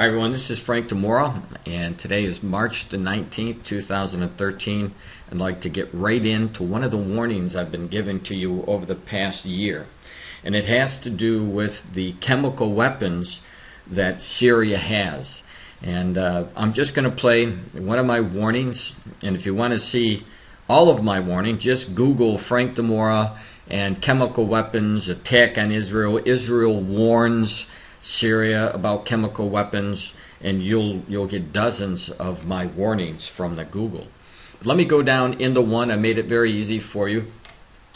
Hi everyone, this is Frank DiMora, and today is March the 19th, 2013. I'd like to get right into one of the warnings I've been giving to you over the past year. And it has to do with the chemical weapons that Syria has. And I'm just going to play one of my warnings, and if you want to see all of my warnings, just Google Frank DiMora and chemical weapons, attack on Israel. Israel warns Syria about chemical weapons, and you'll get dozens of my warnings from the Google. Let me go down into one. I made it very easy for you.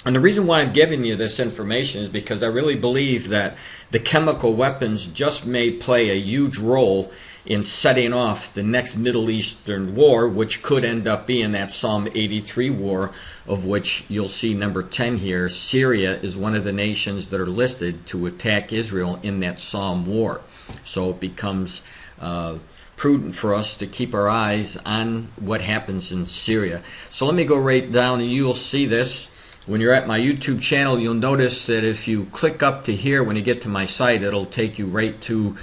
And the reason why I'm giving you this information is because I really believe that the chemical weapons just may play a huge role in setting off the next Middle Eastern war, which could end up being that Psalm 83 war, of which you'll see number 10 here. Syria is one of the nations that are listed to attack Israel in that Psalm war. So it becomes prudent for us to keep our eyes on what happens in Syria. So let me go right down, and you'll see this. When you're at my YouTube channel, you'll notice that if you click up to here, when you get to my site, it'll take you right to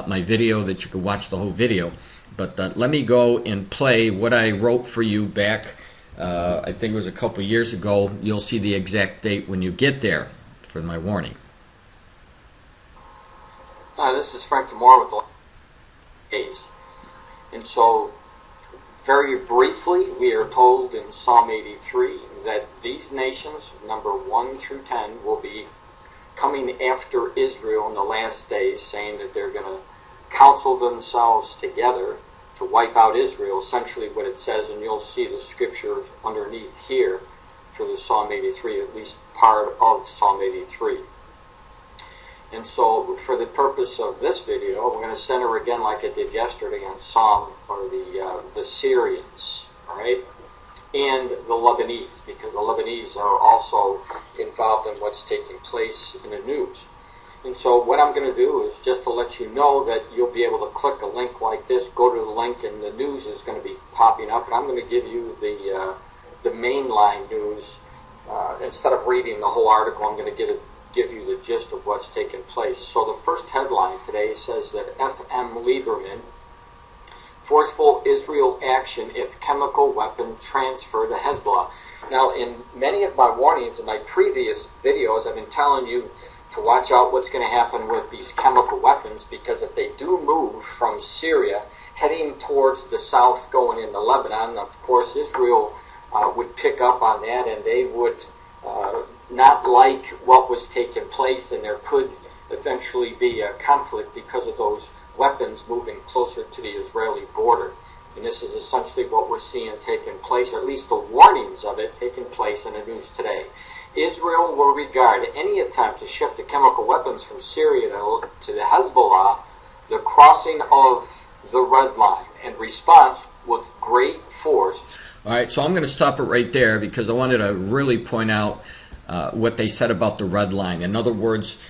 my video that you can watch the whole video. But let me go and play what I wrote for you back, I think it was a couple years ago. You'll see the exact date when you get there for my warning. Hi, this is Frank DiMora with the A's. And so, very briefly, we are told in Psalm 83 that these nations, number 1 through 10, will be coming after Israel in the last days, saying that they're going to counsel themselves together to wipe out Israel, essentially what it says, and you'll see the scriptures underneath here for the Psalm 83, at least part of Psalm 83. And so, for the purpose of this video, we're going to center again, like I did yesterday, on Psalm, or the Syrians, all right? And the Lebanese, because the Lebanese are also involved in what's taking place in the news. And so what I'm going to do is just to let you know that you'll be able to click a link like this, go to the link, and the news is going to be popping up. And I'm going to give you the mainline news. Instead of reading the whole article, I'm going to give you the gist of what's taking place. So the first headline today says that F.M. Lieberman, forceful Israel action if chemical weapon transfer to Hezbollah. Now, in many of my warnings in my previous videos, I've been telling you to watch out what's going to happen with these chemical weapons, because if they do move from Syria, heading towards the south, going into Lebanon, of course, Israel would pick up on that, and they would not like what was taking place, and there could eventually be a conflict because of those weapons moving closer to the Israeli border. And this is essentially what we're seeing taking place, or at least the warnings of it taking place in the news today. Israel will regard any attempt to shift the chemical weapons from Syria to the Hezbollah the crossing of the red line, and response with great force. All right, so I'm going to stop it right there because I wanted to really point out what they said about the red line. In other words,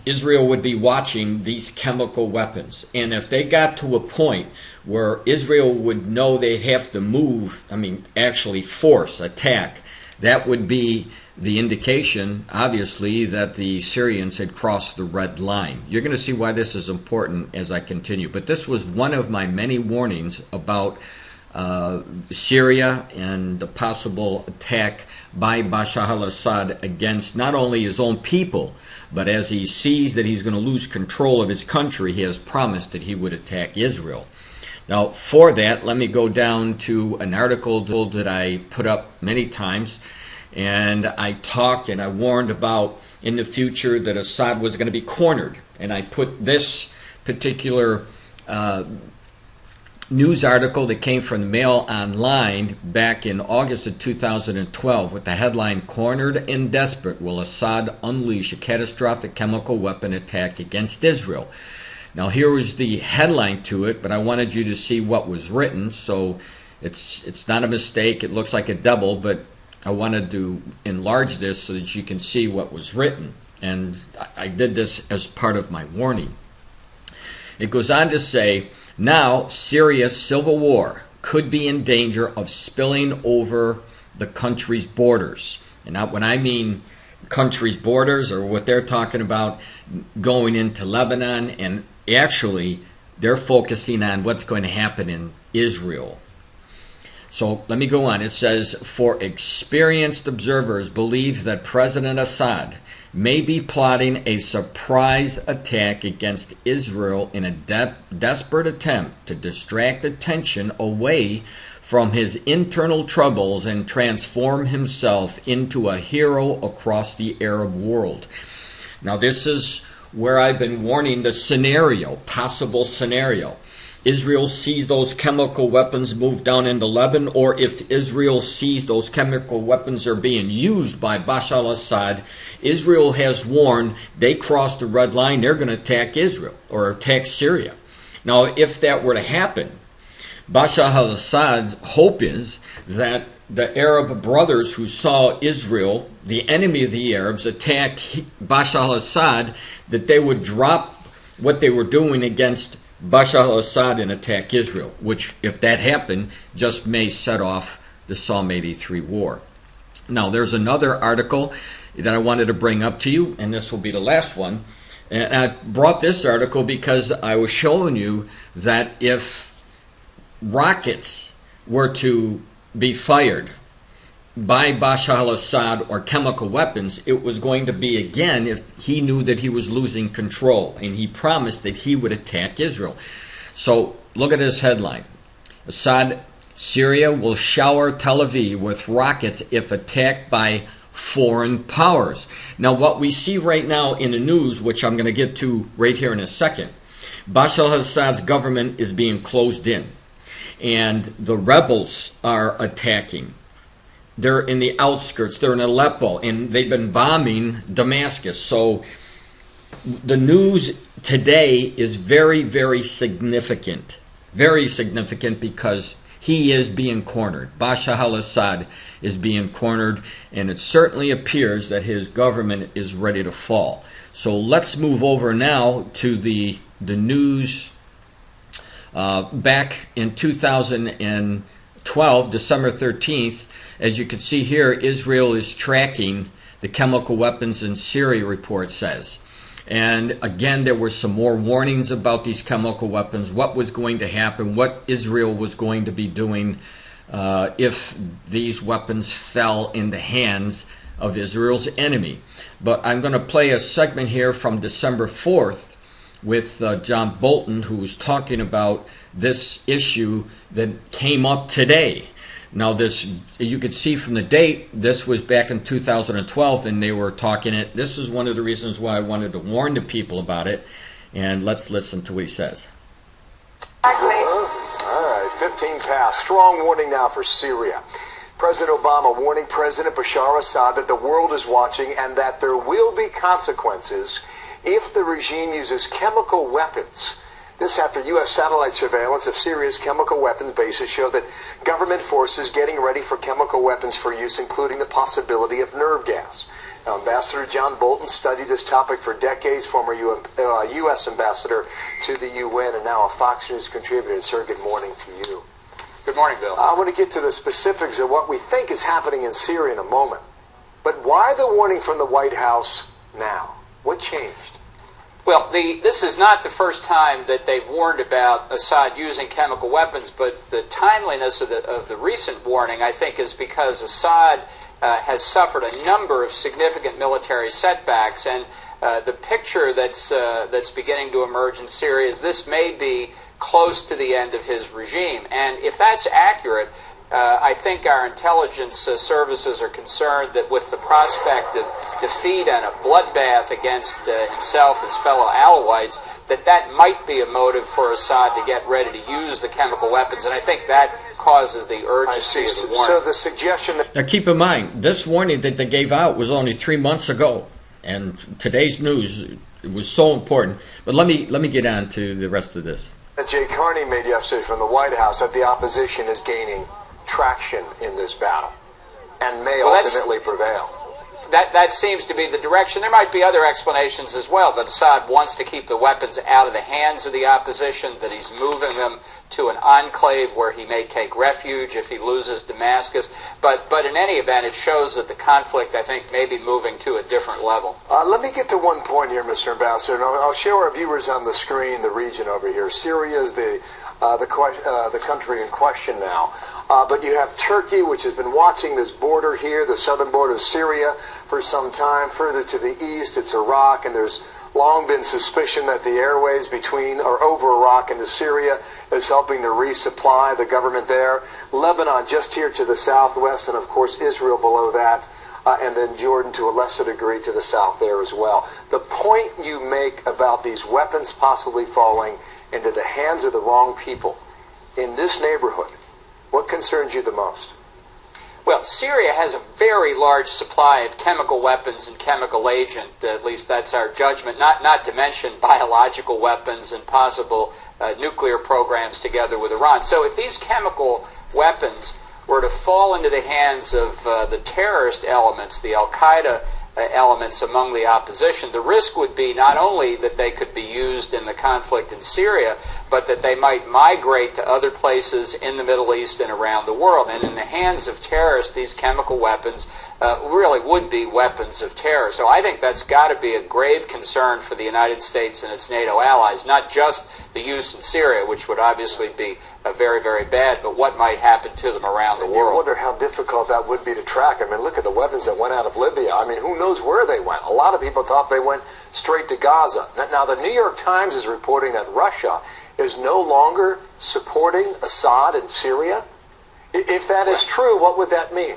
Israel would be watching these chemical weapons. And if they got to a point where Israel would know they'd have to move, actually force, attack, that would be the indication, obviously, that the Syrians had crossed the red line. You're going to see why this is important as I continue. But this was one of my many warnings about Syria and the possible attack by Bashar al-Assad against not only his own people, but as he sees that he's going to lose control of his country, he has promised that he would attack Israel. Now, for that, let me go down to an article that I put up many times, and I talked and I warned about in the future that Assad was going to be cornered. And I put this particular news article that came from the Mail Online back in August of 2012 with the headline, "Cornered and Desperate, Will Assad Unleash a Catastrophic Chemical Weapon Attack Against Israel?" Now here was the headline to it, but I wanted you to see what was written, so it's not a mistake. It looks like a double, but I wanted to enlarge this so that you can see what was written, and I did this as part of my warning. It goes on to say, now Syria's civil war could be in danger of spilling over the country's borders. And now when I mean country's borders, or what they're talking about, going into Lebanon and actually they're focusing on what's going to happen in Israel. So let me go on. It says, for experienced observers believe that President Assad may be plotting a surprise attack against Israel in a desperate attempt to distract attention away from his internal troubles and transform himself into a hero across the Arab world. Now this is where I've been warning the scenario, possible scenario. Israel sees those chemical weapons move down into Lebanon, or if Israel sees those chemical weapons are being used by Bashar al-Assad, Israel has warned they crossed the red line, they're going to attack Israel or attack Syria. Now, if that were to happen, Bashar al-Assad's hope is that the Arab brothers who saw Israel, the enemy of the Arabs, attack Bashar al-Assad, that they would drop what they were doing against Bashar al-Assad and attack Israel, which, if that happened, just may set off the Psalm 83 war. Now, there's another article that I wanted to bring up to you, and this will be the last one. And I brought this article because I was showing you that if rockets were to be fired by Bashar al-Assad or chemical weapons, it was going to be again if he knew that he was losing control, and he promised that he would attack Israel. So look at this headline. Assad, Syria will shower Tel Aviv with rockets if attacked by foreign powers. Now what we see right now in the news, which I'm going to get to right here in a second, Bashar al-Assad's government is being closed in, and the rebels are attacking. They're in the outskirts. They're in Aleppo, and they've been bombing Damascus. So the news today is very, very significant. Very significant because he is being cornered. Bashar al-Assad is being cornered, and it certainly appears that his government is ready to fall. So let's move over now to the news back in 2012, December 13th. As you can see here, Israel is tracking the chemical weapons in Syria, report says. And again, there were some more warnings about these chemical weapons, what was going to happen, what Israel was going to be doing if these weapons fell in the hands of Israel's enemy. But I'm going to play a segment here from December 4th with John Bolton, who was talking about this issue that came up today. Now this, you could see from the date, this was back in 2012, and they were talking it. This is one of the reasons why I wanted to warn the people about it. And let's listen to what he says. All right, 15 past. Strong warning now for Syria. President Obama warning President Bashar al-Assad that the world is watching and that there will be consequences if the regime uses chemical weapons. This after U.S. satellite surveillance of Syria's chemical weapons bases show that government forces getting ready for chemical weapons for use, including the possibility of nerve gas. Now, Ambassador John Bolton studied this topic for decades, former U.S. ambassador to the UN and now a Fox News contributor. Sir, good morning to you. Good morning, Bill. I want to get to the specifics of what we think is happening in Syria in a moment. But why the warning from the White House now? What changed? Well, this is not the first time that they've warned about Assad using chemical weapons, but the timeliness of the recent warning, I think, is because Assad has suffered a number of significant military setbacks, and the picture that's beginning to emerge in Syria is this may be close to the end of his regime. And if that's accurate, I think our intelligence services are concerned that with the prospect of defeat and a bloodbath against himself, his fellow Alawites, that might be a motive for Assad to get ready to use the chemical weapons, and I think that causes the urgency of the warning. So the suggestion that... Now keep in mind, this warning that they gave out was only 3 months ago, and today's news was so important. But let me get on to the rest of this. That Jay Carney made yesterday from the White House, that the opposition is gaining traction in this battle and may ultimately prevail. That seems to be the direction. There might be other explanations as well, that Assad wants to keep the weapons out of the hands of the opposition, that he's moving them to an enclave where he may take refuge if he loses Damascus. But in any event, it shows that the conflict, I think, may be moving to a different level. Let me get to one point here, Mr. Ambassador, and I'll show our viewers on the screen the region over here. Syria is the country in question now. But you have Turkey, which has been watching this border here, the southern border of Syria, for some time. Further to the east, it's Iraq, and there's long been suspicion that the airways between or over Iraq into Syria is helping to resupply the government there. Lebanon just here to the southwest, and of course Israel below that, and then Jordan to a lesser degree to the south there as well. The point you make about these weapons possibly falling into the hands of the wrong people in this neighborhood, what concerns you the most? Well, Syria has a very large supply of chemical weapons and chemical agent. At least that's our judgment. Not to mention biological weapons and possible nuclear programs together with Iran. So if these chemical weapons were to fall into the hands of the terrorist elements, the Al-Qaeda elements among the opposition, the risk would be not only that they could be used in the conflict in Syria, but that they might migrate to other places in the Middle East and around the world. And in the hands of terrorists, these chemical weapons really would be weapons of terror. So I think that's got to be a grave concern for the United States and its NATO allies, not just the use in Syria, which would obviously be very, very bad, but what might happen to them around the world. You wonder how difficult that would be to track. I mean, look at the weapons that went out of Libya. I mean, who knows where they went? A lot of people thought they went straight to Gaza. Now, the New York Times is reporting that Russia is no longer supporting Assad in Syria. If that is true, what would that mean?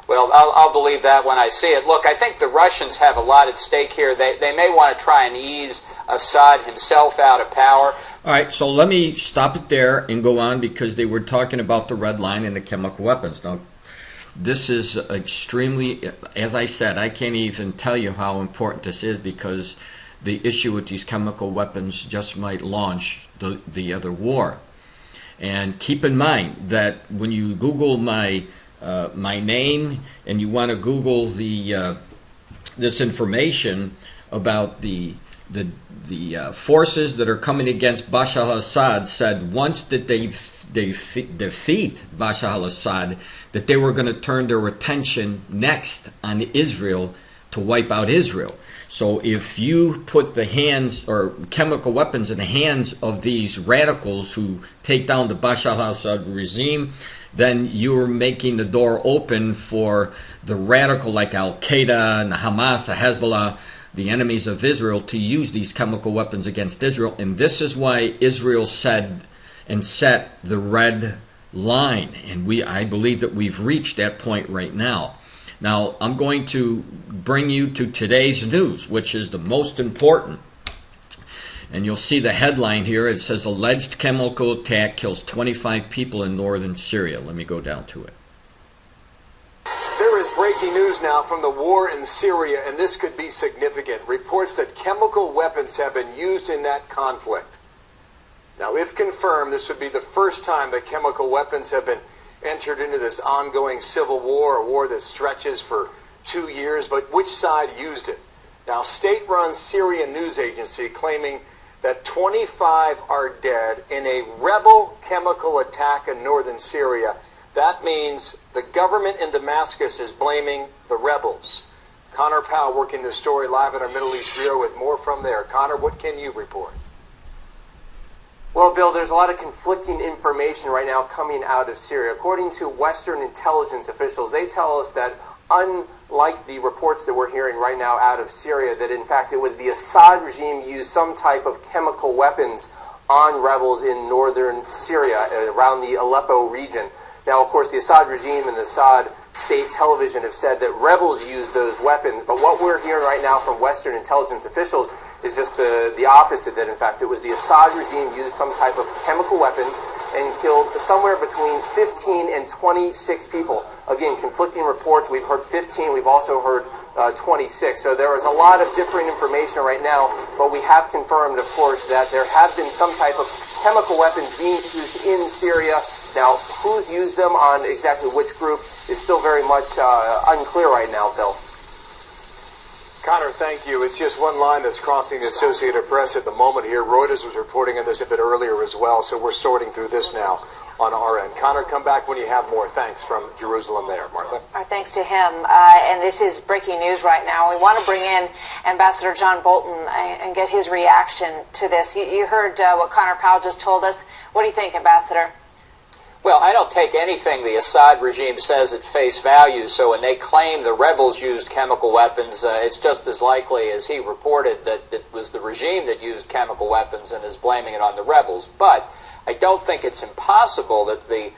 Well, I'll believe that when I see it. Look, I think the Russians have a lot at stake here. They may want to try and ease Assad himself out of power. All right, so let me stop it there and go on, because they were talking about the red line and the chemical weapons. Now, this is extremely, as I said, I can't even tell you how important this is, because the issue with these chemical weapons just might launch the other war. And keep in mind that when you Google my name and you want to Google this information about the forces that are coming against Bashar al-Assad, said once that they defeat Bashar al-Assad, that they were going to turn their attention next on Israel to wipe out Israel. So if you put the hands or chemical weapons in the hands of these radicals who take down the Bashar al-Assad regime, then you're making the door open for the radical like Al-Qaeda and the Hamas, the Hezbollah, the enemies of Israel, to use these chemical weapons against Israel. And this is why Israel said and set the red line. And I believe that we've reached that point right now. Now, I'm going to bring you to today's news, which is the most important. And you'll see the headline here. It says, alleged chemical attack kills 25 people in northern Syria. Let me go down to it. There is breaking news now from the war in Syria, and this could be significant. Reports that chemical weapons have been used in that conflict. Now, if confirmed, this would be the first time that chemical weapons have been entered into this ongoing civil war, a war that stretches for 2 years, but which side used it? Now, state-run Syrian news agency claiming that 25 are dead in a rebel chemical attack in northern Syria. That means the government in Damascus is blaming the rebels. Connor Powell working this story live at our Middle East Bureau with more from there. Connor, what can you report? Well, Bill, there's a lot of conflicting information right now coming out of Syria. According to Western intelligence officials, they tell us that unlike the reports that we're hearing right now out of Syria, that in fact it was the Assad regime used some type of chemical weapons on rebels in northern Syria, around the Aleppo region. Now, of course, the Assad regime and the Assad state television have said that rebels used those weapons, but what we're hearing right now from Western intelligence officials is just the opposite, that in fact it was the Assad regime used some type of chemical weapons and killed somewhere between 15 and 26 people. Again, conflicting reports. We've heard 15, we've also heard 26. So there is a lot of differing information right now, but we have confirmed, of course, that there have been some type of chemical weapons being used in Syria. Now, who's used them on exactly which group is still very much unclear right now, Bill. Connor, thank you. It's just one line that's crossing the Associated Press at the moment here. Reuters was reporting on this a bit earlier as well, so we're sorting through this now on our end. Connor, come back when you have more. Thanks from Jerusalem there. Martha? Our thanks to him. And this is breaking news right now. We want to bring in Ambassador John Bolton and get his reaction to this. You heard what Connor Powell just told us. What do you think, Ambassador? Well, I don't take anything the Assad regime says at face value, so when they claim the rebels used chemical weapons, it's just as likely as he reported that it was the regime that used chemical weapons and is blaming it on the rebels. But I don't think it's impossible that the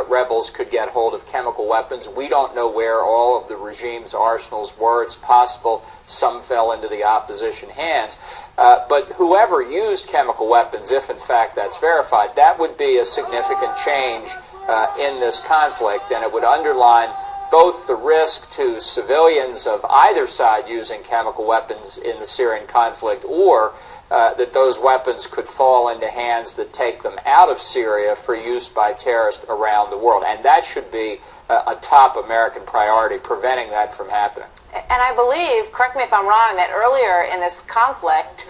rebels could get hold of chemical weapons. We don't know where all of the regime's arsenals were. It's possible some fell into the opposition hands. But whoever used chemical weapons, if in fact that's verified, that would be a significant change in this conflict, and it would underline both the risk to civilians of either side using chemical weapons in the Syrian conflict, or that those weapons could fall into hands that take them out of Syria for use by terrorists around the world. And that should be a top American priority, preventing that from happening. And I believe, correct me if I'm wrong, that earlier in this conflict,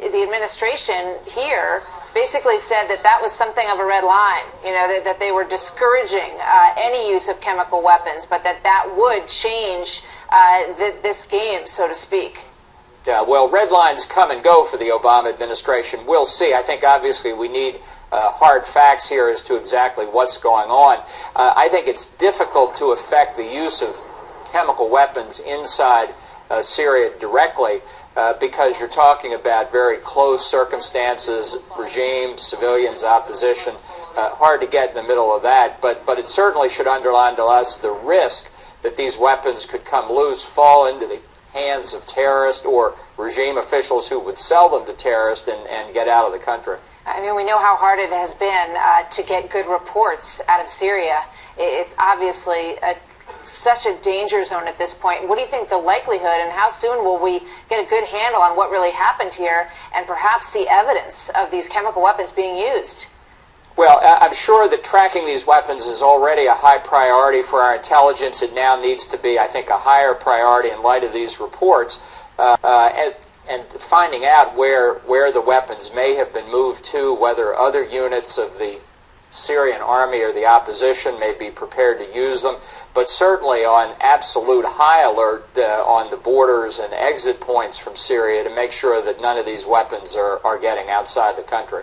the administration here basically said that that was something of a red line, that they were discouraging any use of chemical weapons, but that would change this game, so to speak. Yeah, well, red lines come and go for the Obama administration. We'll see. I think obviously we need hard facts here as to exactly what's going on. I think it's difficult to affect the use of chemical weapons inside Syria directly because you're talking about very close circumstances, regime, civilians, opposition. Hard to get in the middle of that, but it certainly should underline to us the risk that these weapons could come loose, fall into the hands of terrorists or regime officials who would sell them to terrorists and get out of the country. I mean, we know how hard it has been to get good reports out of Syria. It's obviously such a danger zone at this point. What do you think the likelihood, and how soon will we get a good handle on what really happened here and perhaps see evidence of these chemical weapons being used? Well, I'm sure that tracking these weapons is already a high priority for our intelligence. It now needs to be, I think, a higher priority in light of these reports, and finding out where the weapons may have been moved to, whether other units of the Syrian army or the opposition may be prepared to use them, but certainly on absolute high alert on the borders and exit points from Syria to make sure that none of these weapons are getting outside the country.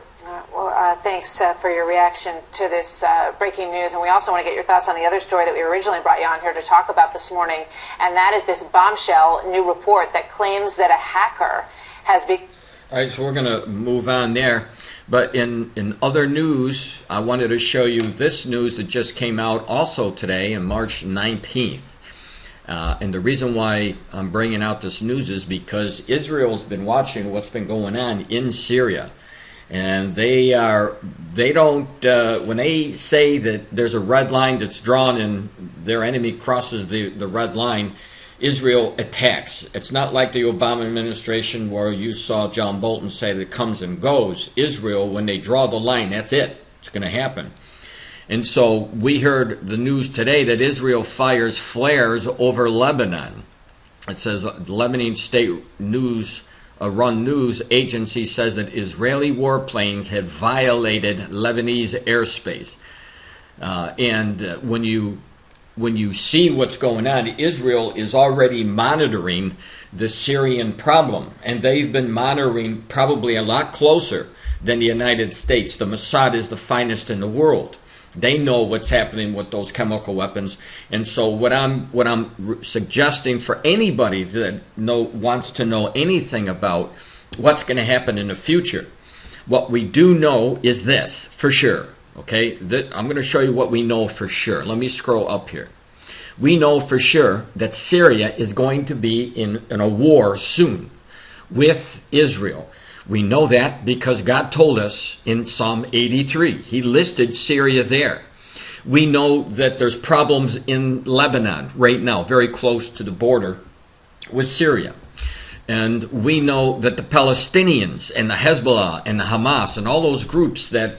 Thanks for your reaction to this breaking news, and we also want to get your thoughts on the other story that we originally brought you on here to talk about this morning, and that is this bombshell new report that claims that a hacker has been... All right, so we're going to move on there. But in other news, I wanted to show you this news that just came out also today on March 19th. And the reason why I'm bringing out this news is because Israel's been watching what's been going on in Syria. And they don't, when they say that there's a red line that's drawn and their enemy crosses the red line, Israel attacks. It's not like the Obama administration where you saw John Bolton say that it comes and goes. Israel, when they draw the line, that's it. It's going to happen. And so we heard the news today that Israel fires flares over Lebanon. It says the Lebanon State News run news agency says that Israeli warplanes had violated Lebanese airspace. And when you see what's going on, Israel is already monitoring the Syrian problem, and they've been monitoring probably a lot closer than the United States. The Mossad is the finest in the world. They know what's happening with those chemical weapons, and so what I'm suggesting for anybody that wants to know anything about what's going to happen in the future, what we do know is this for sure. Okay, I'm going to show you what we know for sure. Let me scroll up here. We know for sure that Syria is going to be in a war soon with Israel. We know that because God told us in Psalm 83. He listed Syria there. We know that there's problems in Lebanon right now, very close to the border with Syria. And we know that the Palestinians and the Hezbollah and the Hamas and all those groups that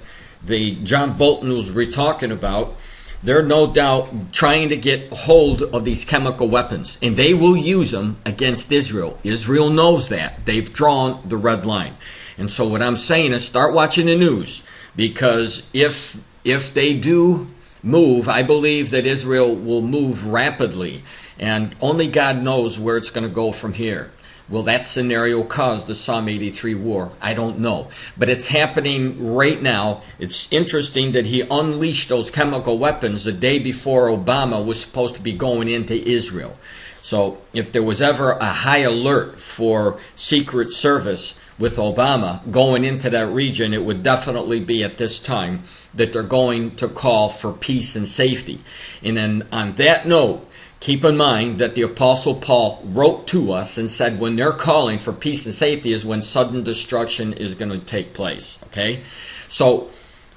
John Bolton was talking about, they're no doubt trying to get hold of these chemical weapons, and they will use them against Israel. Israel knows that. They've drawn the red line. And so what I'm saying is start watching the news, because if they do move, I believe that Israel will move rapidly, and only God knows where it's going to go from here. Will that scenario cause the Psalm 83 war? I don't know. But it's happening right now. It's interesting that he unleashed those chemical weapons the day before Obama was supposed to be going into Israel. So if there was ever a high alert for Secret Service with Obama going into that region, it would definitely be at this time that they're going to call for peace and safety. And then on that note, keep in mind that the Apostle Paul wrote to us and said when they're calling for peace and safety is when sudden destruction is going to take place. Okay? So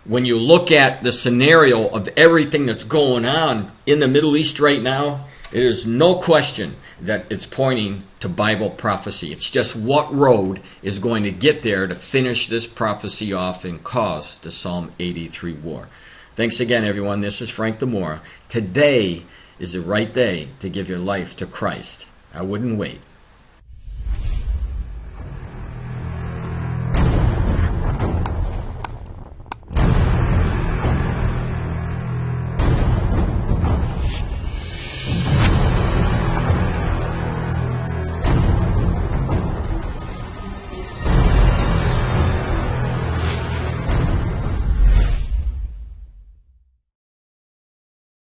when you look at the scenario of everything that's going on in the Middle East right now, there is no question that it's pointing to Bible prophecy. It's just what road is going to get there to finish this prophecy off and cause the Psalm 83 war. Thanks again, everyone. This is Frank DiMora. Today is the right day to give your life to Christ. I wouldn't wait.